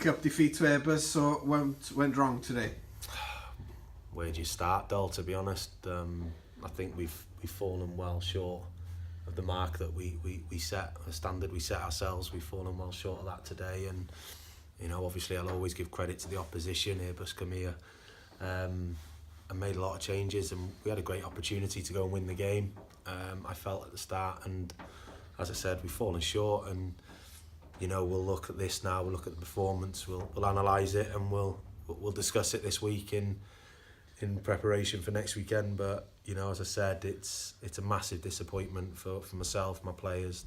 Cup defeat to Airbus, so what went wrong today? Where do you start, Dol? To be honest, I think we've fallen well short of the mark that we set, the standard we set ourselves. We've fallen well short of that today, and obviously I'll always give credit to the opposition. Airbus come here and made a lot of changes, and we had a great opportunity to go and win the game. I felt at the start, and as I said, we've fallen short, and we'll look at this now. We'll look at the performance. We'll analyse it, and we'll discuss it this week in preparation for next weekend. But as I said, it's a massive disappointment for myself, my players,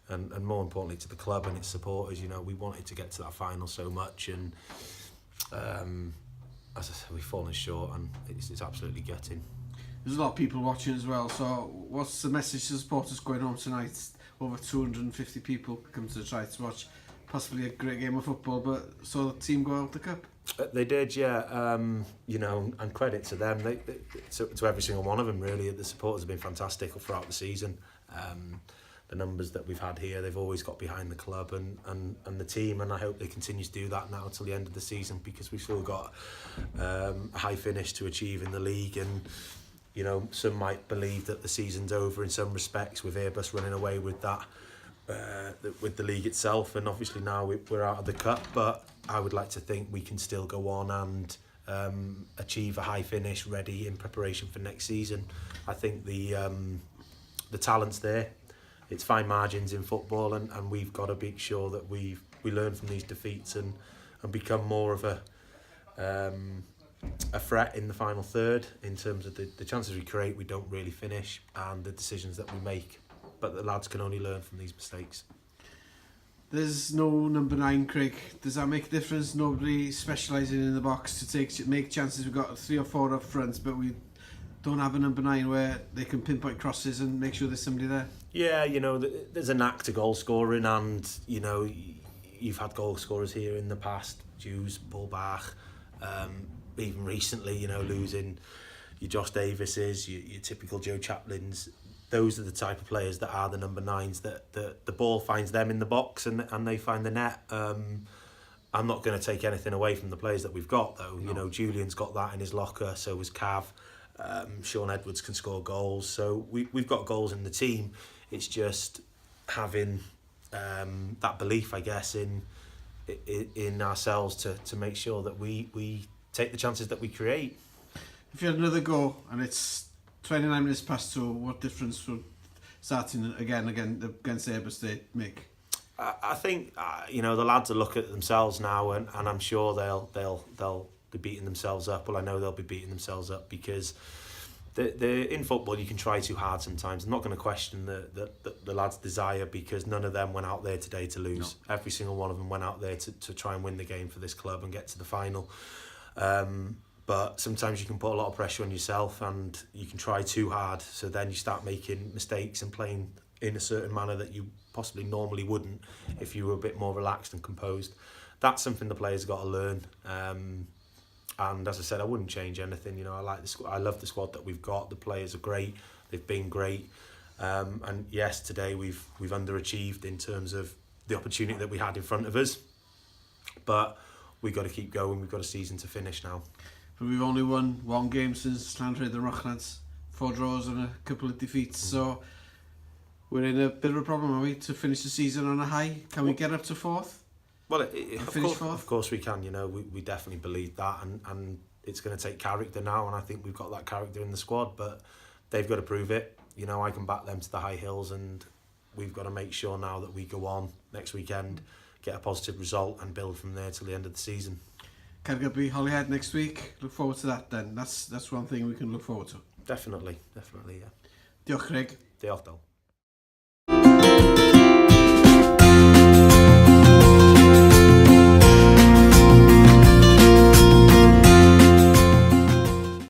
and more importantly to the club and its supporters. We wanted to get to that final so much, and as I said, we've fallen short, and it's absolutely gutting. There's a lot of people watching as well, so what's the message to supporters going home tonight? Over 250 people come to try to watch possibly a great game of football, but saw the team go out the cup. They did, yeah. And credit to them, to every single one of them, really. The supporters have been fantastic throughout the season. The numbers that we've had here, they've always got behind the club and the team, and I hope they continue to do that now till the end of the season, because we've still got a high finish to achieve in the league. And some might believe that the season's over in some respects, with Airbus running away with that, with the league itself, and obviously now we're out of the cup. But I would like to think we can still go on and achieve a high finish, ready in preparation for next season. I think the talent's there. It's fine margins in football, and we've got to be sure that we learn from these defeats and become more of a threat in the final third, in terms of the chances we create, we don't really finish, and the decisions that we make. But the lads can only learn from these mistakes. There's no number 9, Craig. Does that make a difference? Nobody specialising in the box to make chances. We've got 3 or 4 up front, but we don't have a number 9 where they can pinpoint crosses and make sure there's somebody there. Yeah, there's a knack to goal scoring, and you've had goal scorers here in the past, Hughes, Paul Bach, even recently, losing your Josh Davises, your typical Joe Chaplins. Those are the type of players that are the number 9s, that the ball finds them in the box and they find the net. I'm not going to take anything away from the players that we've got, though. No. Julian's got that in his locker, so has Cav. Sean Edwards can score goals, so we've got goals in the team. It's just having that belief, I guess, in ourselves to make sure that we take the chances that we create. If you had another go and it's 29 minutes past 2, what difference would starting again against Airbus they make? I think the lads will look at themselves now, and I'm sure they'll be beating themselves up. Well, I know they'll be beating themselves up, because in football you can try too hard sometimes. I'm not going to question the lads' desire, because none of them went out there today to lose. No. Every single one of them went out there to try and win the game for this club and get to the final. But sometimes you can put a lot of pressure on yourself, and you can try too hard, so then you start making mistakes and playing in a certain manner that you possibly normally wouldn't if you were a bit more relaxed and composed. That's something the players have got to learn. And as I said, I wouldn't change anything. I like the squad. I love the squad that we've got. The players are great. They've been great. And yes, today we've underachieved in terms of the opportunity that we had in front of us. But we've got to keep going. We've got a season to finish now. But we've only won 1 game since Llanrhaeadr and Rochnads. 4 draws and a couple of defeats. So we're in a bit of a problem, are we, to finish the season on a high? Can we get up to 4th? Well, of course we can. We definitely believe that, and it's going to take character now, and I think we've got that character in the squad, but they've got to prove it. I can back them to the high hills, and we've got to make sure now that we go on next weekend, get a positive result, and build from there till the end of the season. Caergybi, Holyhead next week. Look forward to that then. That's one thing we can look forward to. Definitely, yeah. Diolch, Craig. Diolch, Dol.